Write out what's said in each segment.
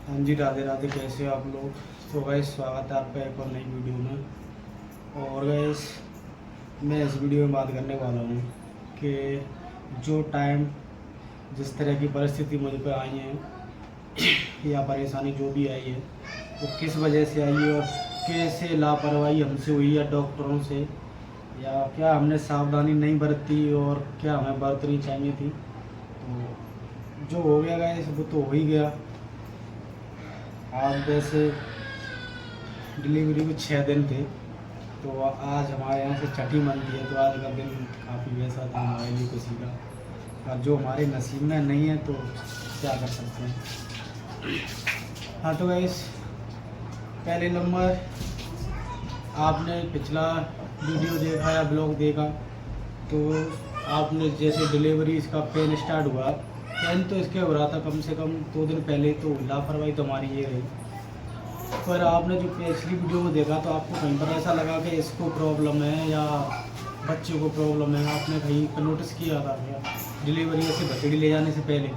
हाँ जी, राधे राधे। कैसे हो आप लोग? तो गाइस, स्वागत है आपका एक और नई वीडियो में। और गाइस, मैं इस वीडियो में बात करने वाला हूँ कि जो टाइम, जिस तरह की परिस्थिति मुझ पर आई है या परेशानी जो भी आई है, वो किस वजह से आई है और कैसे लापरवाही हमसे हुई या डॉक्टरों से, या क्या हमने सावधानी नहीं बरती और क्या हमें बरतनी चाहिए थी। तो जो हो गया गाइस, वो तो हो ही गया। आज वैसे डिलीवरी को 6 दिन थे, तो आज हमारे यहाँ से छठी बनती है, तो आज का दिन काफ़ी वैसा था हमारे लिए खुशी का। और जो हमारे नसीब में नहीं है तो क्या कर सकते हैं। हाँ तो गाइस, पहले नंबर, आपने पिछला वीडियो देखा या ब्लॉग देखा तो आपने जैसे डिलीवरी इसका पेन स्टार्ट हुआ, पेन तो इसके हो रहा था कम से कम 2 दिन पहले, तो लापरवाही तो हमारी ये रही। पर आपने जो पिछली वीडियो में देखा तो आपको कहीं पर ऐसा लगा कि इसको प्रॉब्लम है या बच्चे को प्रॉब्लम है, आपने कहीं पर नोटिस किया था क्या? डिलीवरी ऐसे बछड़ी ले जाने से पहले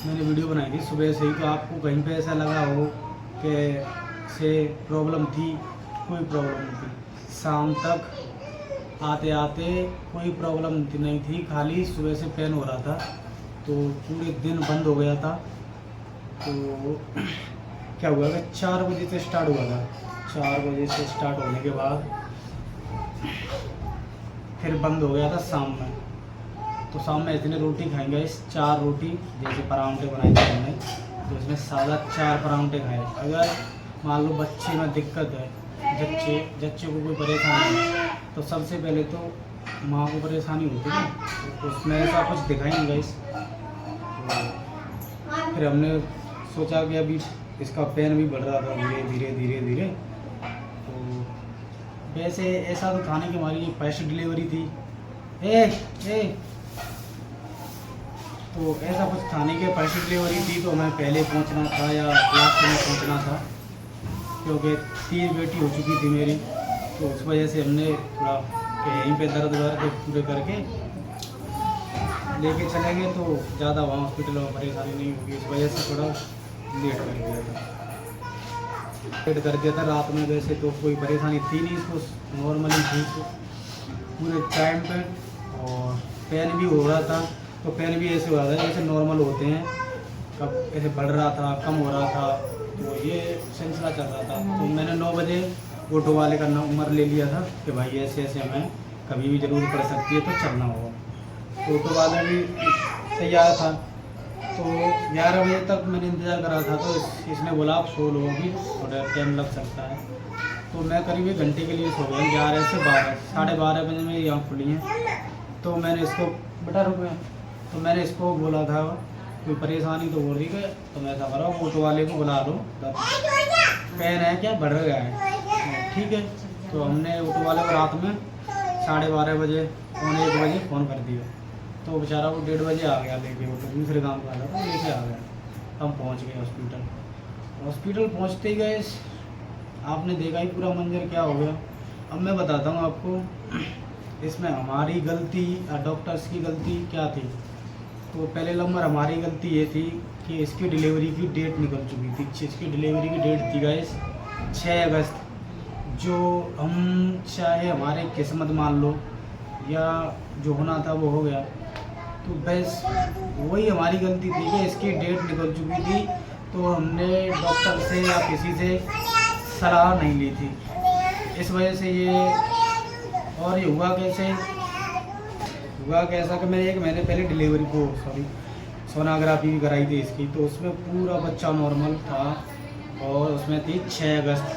मैंने वीडियो बनाई थी सुबह से ही, तो आपको कहीं पे ऐसा लगा हो कि से प्रॉब्लम थी? कोई प्रॉब्लम नहीं थी। शाम तक आते आते कोई प्रॉब्लम नहीं थी, खाली सुबह से पेन हो रहा था, तो पूरे दिन बंद हो गया था। तो क्या हुआ कि 4 बजे से स्टार्ट हुआ था। 4 बजे से स्टार्ट होने के बाद फिर बंद हो गया था शाम में। तो शाम में इतने रोटी खाएंगे, इस 4 रोटी जैसे परांठे बनाए थे हमने, तो इसमें सादा 4 परांठे खाए। अगर मान लो बच्चे में दिक्कत है, जच्चे को कोई परेशानी है, तो सबसे पहले तो माँ को परेशानी होती है, तो उसमें ऐसा कुछ दिखाएंगे गाइस। तो फिर हमने सोचा कि अभी इसका पेन भी बढ़ रहा था धीरे धीरे धीरे धीरे। तो वैसे ऐसा तो था नहीं कि हमारी फर्स्ट डिलीवरी थी, तो ऐसा कुछ था नहीं कि फर्स्ट डिलीवरी थी तो हमें पहले पहुंचना था या लास्ट में पहुंचना था, क्योंकि 3 बेटी हो चुकी थी मेरी। तो उस वजह से हमने थोड़ा कि यहीं पे दर्द वर्द पूरे करके लेके चलेंगे तो ज़्यादा वहाँ हॉस्पिटल में परेशानी नहीं होगी, इस वजह से थोड़ा लेट कर दिया था। लेट कर दिया था रात में, वैसे तो कोई परेशानी थी नहीं, इसको नॉर्मली थी पूरे टाइम पे। और पेन भी हो रहा था, तो पेन भी ऐसे हो रहा था जैसे नॉर्मल होते हैं, कब ऐसे बढ़ रहा था, कम हो रहा था, तो ये सिलसिला चल रहा था। तो मैंने 9 बजे ऑटो वाले का नंबर ले लिया था कि भाई ऐसे ऐसे हमें कभी भी ज़रूरत पड़ सकती है तो चलना होगा। तो ऑटो वाला भी तैयार था, तो 11 बजे तक मैंने इंतज़ार करा था, तो इसने बोला आप सो लो, भी थोड़ा टाइम लग सकता है। तो मैं करीब 1 घंटे के लिए सो गया, 11 से 12, 12:30 बजे मेरी आँख खुली है। तो मैंने इसको बेटा रुको, तो मैंने इसको बोला था कोई परेशानी तो हो रही है, तो मैं ऐसा करो ऑटो वाले को बुला लो, पेन है क्या बढ़ गया है, ठीक है। तो हमने ऑटो वाले को रात में 12:30 बजे, 1 बजे फ़ोन कर दिया, तो बेचारा वो 1:30 बजे आ गया लेके ऑटो, दूसरे काम का था तो लेके आ गया। हम पहुंच गए हॉस्पिटल पहुंचते ही गए, आपने देखा ही पूरा मंजर क्या हो गया। अब मैं बताता हूँ आपको इसमें हमारी गलती या डॉक्टर्स की गलती क्या थी। तो पहले नंबर हमारी गलती ये थी कि इसकी डिलीवरी की डेट निकल चुकी थी। इसकी डिलीवरी की डेट थी गाइस 6 अगस्त, जो हम चाहे हमारे किस्मत मान लो या जो होना था वो हो गया, तो बस वही हमारी गलती थी कि इसकी डेट निकल चुकी थी, तो हमने डॉक्टर से या किसी से सलाह नहीं ली थी, इस वजह से ये। और ये हुआ कैसा कि मैं 1 महीने पहले डिलीवरी को सोनोग्राफी भी कराई थी इसकी, तो उसमें पूरा बच्चा नॉर्मल था और उसमें थी 6 अगस्त।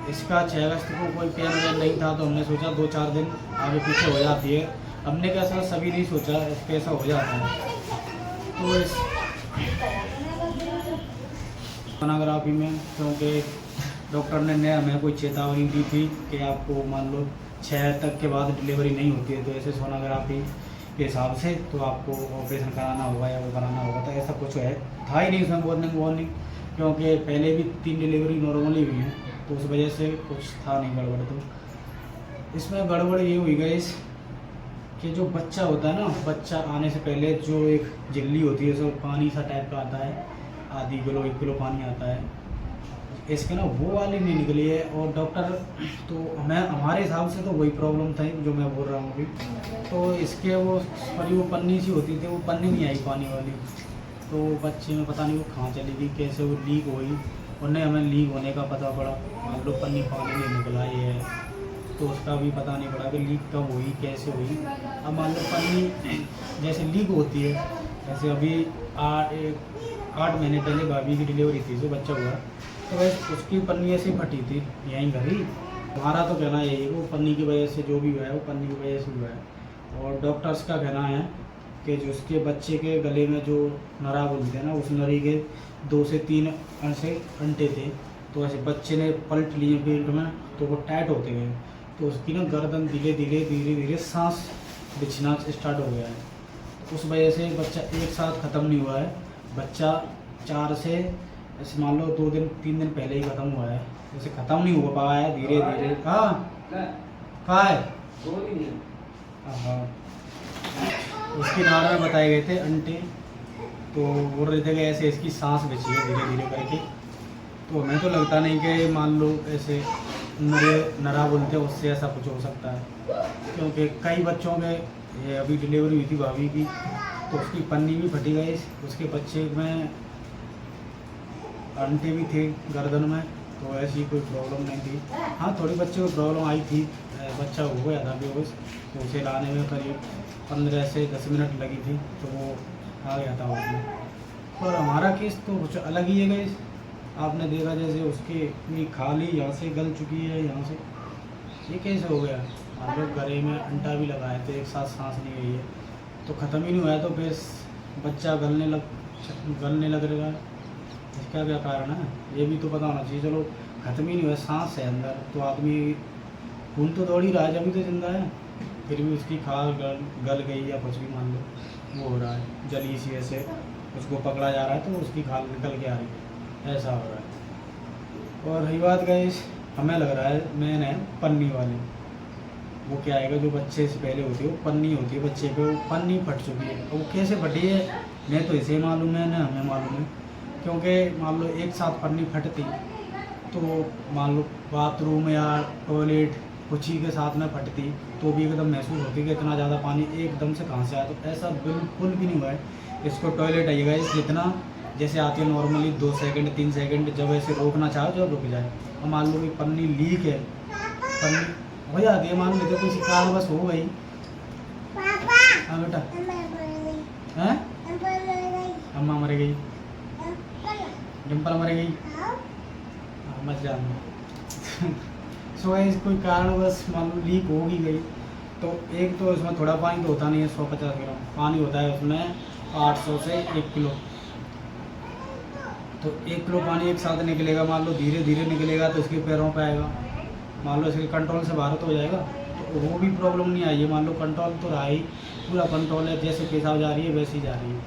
इसका 6 अगस्त को कोई पेन वेन नहीं था, तो हमने सोचा 2-4 दिन आगे पीछे हो जाती है। हमने कैसा सभी नहीं सोचा कैसा हो जाता है। तो इस सोनोग्राफी में क्योंकि डॉक्टर ने हमें कोई चेतावनी दी थी कि आपको मान लो 6 तक के बाद डिलीवरी नहीं होती है, तो ऐसे सोनोग्राफी के हिसाब से तो आपको ऑपरेशन कराना होगा या वो कराना होगा, तो ऐसा कुछ है था ही नहीं उसमें वार्निंग, क्योंकि पहले भी 3 डिलीवरी नॉर्मली हुई हैं, तो उस वजह से कुछ था नहीं गड़बड़। तो इसमें गड़बड़ ये हुई गई कि जो बच्चा होता है ना, बच्चा आने से पहले जो एक झिल्ली होती है, उसमें पानी सा टाइप का आता है, आधी किलो 1 किलो पानी आता है, इसके ना वो वाली नहीं निकली है। और डॉक्टर तो मैं हमारे हिसाब से तो वही प्रॉब्लम था जो मैं बोल रहा हूँ अभी। तो इसके वो परी वो पन्नी सी होती थी, वो पन्नी नहीं आई पानी वाली। तो बच्चे में पता नहीं वो कहाँ चली गई, कैसे वो लीक हुई, और नहीं हमें लीक होने का पता पड़ा, मान लो पन्नी पानी नहीं निकला ये है, तो उसका भी पता नहीं पड़ा कि लीक कब हुई, कैसे हुई। अब मान लो पन्नी जैसे लीक होती है, जैसे अभी 8 महीने पहले भाभी की डिलीवरी थी, जो बच्चा हुआ, तो वैसे उसकी पन्नी ऐसे फटी थी यहीं घर ही। हमारा तो कहना यही है वो पन्नी की वजह से जो भी हुआ है वो पन्नी की वजह से हुआ है। और डॉक्टर्स का कहना है कि जो उसके बच्चे के गले में जो नरा बोलते हैं ना, उस नरी के 2 से 3 ऐसे अंटे थे, तो ऐसे बच्चे ने पलट लिए पेट में, तो वो टाइट होते गए, तो उसकी ना गर्दन धीरे धीरे सांस बिछना स्टार्ट हो गया है। उस वजह से बच्चा एक साथ ख़त्म नहीं हुआ है, बच्चा 4 से ऐसे मान लो 2 दिन 3 दिन पहले ही ख़त्म हुआ है, जैसे ख़त्म नहीं हो पाया है धीरे धीरे। कहाँ है? हाँ, उसकी नाड़ में बताए गए थे अंटे, तो बोल रहे थे कि ऐसे इसकी सांस बची है धीरे धीरे करके। तो हमें तो लगता नहीं कि मान लो ऐसे नरा बोलते हैं उससे ऐसा कुछ हो सकता है, क्योंकि कई बच्चों के ये अभी डिलीवरी हुई थी भाभी की, तो उसकी पन्नी भी फटी गई, उसके बच्चे में अंटे भी थे गर्दन में, तो ऐसी कोई प्रॉब्लम नहीं थी। हाँ, थोड़ी बच्चे को प्रॉब्लम आई थी, बच्चा हो गया था बेहोश, तो उसे लाने में करीब 15 से 10 मिनट लगी थी, तो वो आ गया था उसमें। और हमारा केस तो कुछ अलग ही है गाइस, आपने देखा जैसे उसके पूरी खाली यहाँ से गल चुकी है, यहाँ से ये कैसे हो गया। हम लोग गले में अंटा भी लगाए थे, एक साथ सांस नहीं गई है, तो ख़त्म ही नहीं हुआ है, तो फिर बच्चा गलने लग रहा है, इसका क्या कारण है ये भी तो पता होना चाहिए। चलो ख़त्म ही नहीं हुआ, सांस है अंदर, तो आदमी खून तो दौड़ ही रहा है जब भी तो जिंदा है, फिर भी उसकी खाल गल गई या कुछ भी मान लो वो हो रहा है, जली सी ऐसे उसको पकड़ा जा रहा है, तो उसकी खाल निकल के आ रही है, ऐसा हो रहा है। और रही बात गाइस, हमें लग रहा है मेन है पन्नी वाली, वो क्या आएगा जो बच्चे से पहले होती है, वो पन्नी होती है बच्चे पे, वो पन्नी फट चुकी है। वो कैसे फटी है नहीं तो इसे मालूम है ना हमें मालूम है, क्योंकि मान लो एक साथ पन्नी फटती तो मान लो बाथरूम या टॉयलेट कुछ ही के साथ में फटती तो भी एकदम महसूस होती कि इतना ज़्यादा पानी एकदम से कहाँ से आया, तो ऐसा बिल्कुल भी नहीं हुआ है। इसको टॉयलेट आइएगा इस जितना जैसे आती है नॉर्मली 2 सेकंड 3 सेकंड, जब ऐसे रोकना चाहो जब रुक जाए। और मान लो कि पन्नी लीक है, पन्नी हो जाती है, मान लेते किसी कारण बस हो गई। हाँ बेटा, हैं अम्मा मर गई, डिम्पल मर गई, मत जाना। सो गाइस कोई कारण बस मान लो लीक हो ही गई, तो एक तो इसमें थोड़ा पानी तो होता नहीं है, 150 ग्राम पानी होता है उसमें, 800 से 1 किलो, तो 1 किलो पानी एक साथ निकलेगा, मान लो धीरे धीरे निकलेगा तो इसके पैरों पे आएगा, मान लो इसके कंट्रोल से बाहर तो हो जाएगा, तो वो भी प्रॉब्लम नहीं आई है। मान लो कंट्रोल तो रहा ही, पूरा कंट्रोल है, जैसे पेशाब जा रही है वैसे ही जा रही है,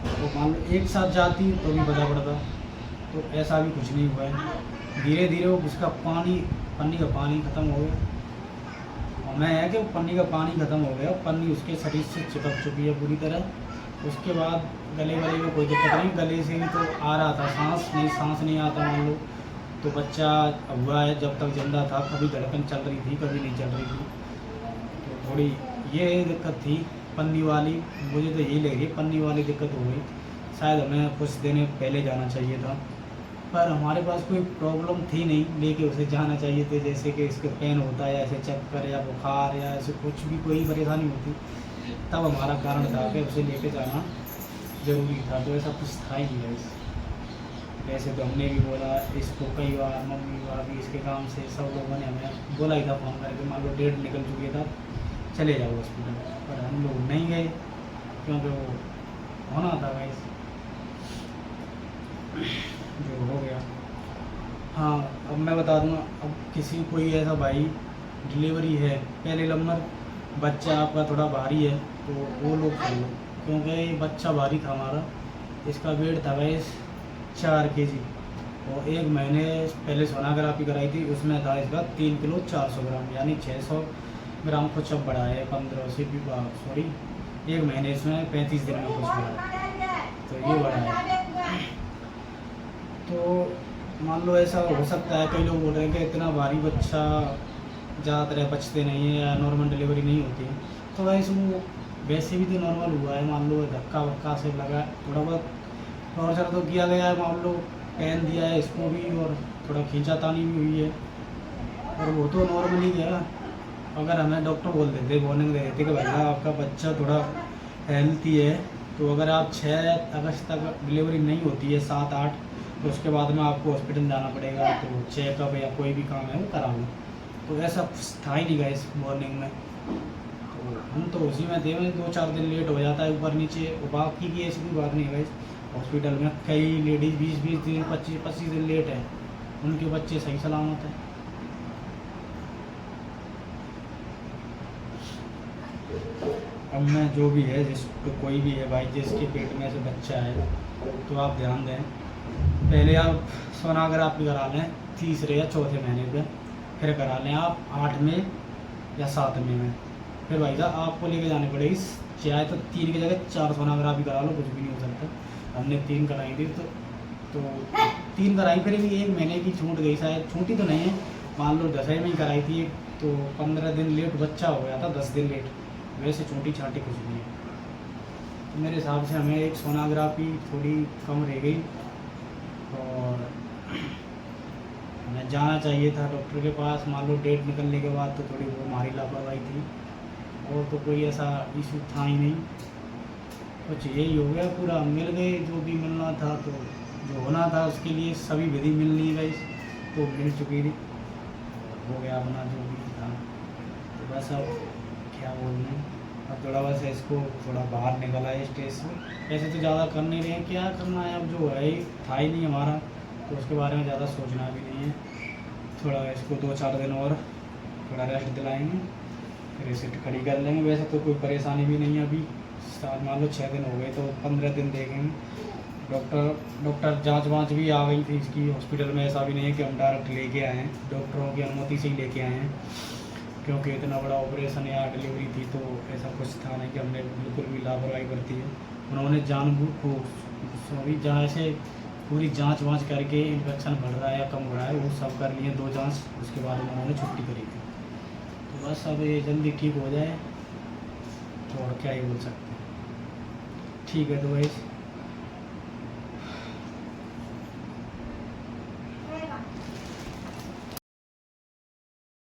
तो मान लो एक साथ जाती तो भी पता पड़ता, तो ऐसा भी कुछ नहीं हुआ है। धीरे धीरे वो उसका पन्नी का पानी ख़त्म हो गया, और मैं है कि पन्नी का पानी ख़त्म हो गया, पन्नी उसके शरीर से चिपक चुकी है पूरी तरह। उसके बाद गले वले में कोई दिक्कत नहीं, गले से भी तो आ रहा था, सांस नहीं आता मान लो, तो बच्चा हुआ है जब तक जिंदा था, कभी धड़कन चल रही थी कभी नहीं चल रही थी, तो थोड़ी ये दिक्कत थी पन्नी वाली, मुझे तो यही लगी पन्नी वाली दिक्कत हो गई। शायद हमें कुछ दिन पहले जाना चाहिए था, पर हमारे पास कोई प्रॉब्लम थी नहीं लेके उसे जाना चाहिए थे, जैसे कि इसके पेन होता है, ऐसे चक्कर या बुखार या ऐसे कुछ भी कोई परेशानी होती, तब हमारा कारण था कि उसे लेके जाना ज़रूरी था, तो ऐसा कुछ था ही नहीं। वैसे तो हमने भी बोला इसको कई बार, मम्मी भाभी इसके काम से सब लोगों ने हमें बोला ही था फ़ोन करके, मान लो डेट निकल चुकी था चले जाओ हॉस्पिटल, पर हम लोग नहीं गए क्योंकि वो होना था वैसे जो हो गया। हाँ, अब मैं बता दूँगा, अब किसी कोई ऐसा भाई डिलीवरी है, पहले नंबर बच्चा आपका थोड़ा भारी है तो वो लोग कर लो, क्योंकि बच्चा भारी था हमारा, इसका वेट था वैस 4 kg, और 1 महीने पहले सोनोग्राफी कराई थी, उसमें था इसका 3 किलो 400 ग्राम, यानी 600 ग्राम कुछ अब बढ़ा है 15 से भी, सॉरी 1 महीने इसमें 35 दिन में कुछ बढ़ा है, तो ये बढ़ा है। तो मान लो ऐसा हो सकता है, कई लोग बोल रहे हैं कि इतना भारी बच्चा ज़्यादातर बचते नहीं है या नॉर्मल डिलीवरी नहीं होती है, तो वैसे वो वैसे भी तो नॉर्मल हुआ है, मान लो धक्का वक्का से लगा, थोड़ा बहुत टॉर्चर तो किया गया है, मान लो पेन दिया है इसको भी, और थोड़ा खींचातानी भी हुई है, और वो तो नॉर्मल ही गया। अगर हमें डॉक्टर बोल देते, वार्निंग दे देते कि भाई आपका बच्चा थोड़ा हेल्थी है, तो अगर आप 6 अगस्त तक डिलीवरी नहीं होती है 7-8, तो उसके बाद में आपको हॉस्पिटल जाना पड़ेगा, तो चेकअप या कोई भी काम है वो करा लो। तो ऐसा था ही नहीं गाइस मॉर्निंग में, तो हम तो उसी में थे, 2-4 दिन लेट हो जाता है ऊपर नीचे, और बाकी की ऐसी कोई बात नहीं है गाइस। हॉस्पिटल में कई लेडीज़ 20-20 दिन 25-25 दिन लेट है, उनके बच्चे सही सलामत है। अब मैं जो भी है, जिसको कोई भी है भाई, जिसके पेट में से बच्चा है, तो आप ध्यान दें, पहले आप सोनोग्राफी करा लें 3 या 4 महीने पे, फिर करा लें आप 8वें या 7वें में। फिर भाई साहब आपको लेके जानी पड़ेगी, चाहे तो 3 की जगह 4 सोनोग्राफी करा लो, कुछ भी नहीं हो सकता। हमने 3 कराई थी, तो 3 कराई, फिर भी 1 महीने की छूट गई, शायद छूटी तो नहीं है, मान लो 10वें में ही कराई थी, तो 15 दिन लेट बच्चा हो गया था, 10 दिन लेट, वैसे छोटी छाटी कुछ नहीं है। तो मेरे हिसाब से हमें एक सोनोग्राफी थोड़ी कम रह गई, और हमें जाना चाहिए था डॉक्टर के पास, मान लो डेट निकलने के बाद, तो थोड़ी वो हमारी लापरवाही थी, और तो कोई ऐसा इशू था ही नहीं, कुछ यही हो गया, पूरा मिल गए जो भी मिलना था, तो जो होना था उसके लिए सभी विधि मिलनी गई, तो मिल चुकी थी, हो गया अपना जो भी था। तो बस अब क्या बोलूँ, अब थोड़ा बस इसको थोड़ा बाहर निकला है स्टेज से, ऐसे तो ज़्यादा कर नहीं रहे हैं, क्या करना है, अब जो है था ही नहीं हमारा, तो उसके बारे में ज़्यादा सोचना भी नहीं है। थोड़ा इसको 2-4 दिन और थोड़ा रेस्ट दिलाएंगे, फिर इसे खड़ी कर लेंगे। वैसे तो कोई परेशानी भी नहीं है अभी, मान लो 6 दिन हो गए, तो 15 दिन देखेंगे। डॉक्टर जांच वाँच भी आ गई थी इसकी हॉस्पिटल में, ऐसा भी नहीं है कि हम डायरेक्ट लेके आए हैं, डॉक्टरों की अनुमति से ही लेके आए हैं, क्योंकि इतना बड़ा ऑपरेशन या डिलीवरी थी, तो ऐसा कुछ था नहीं कि हमने बिल्कुल भी लापरवाही बरती है। उन्होंने जानबूझ को सभी जहाँ से पूरी जांच वाँच करके इन्फेक्शन बढ़ रहा है या कम हो रहा है वो सब कर लिए 2 जांच, उसके बाद उन्होंने छुट्टी करी थी। तो बस अब ये जल्दी ठीक हो जाए, तो और क्या ही बोल सकते हैं। ठीक है तो भाई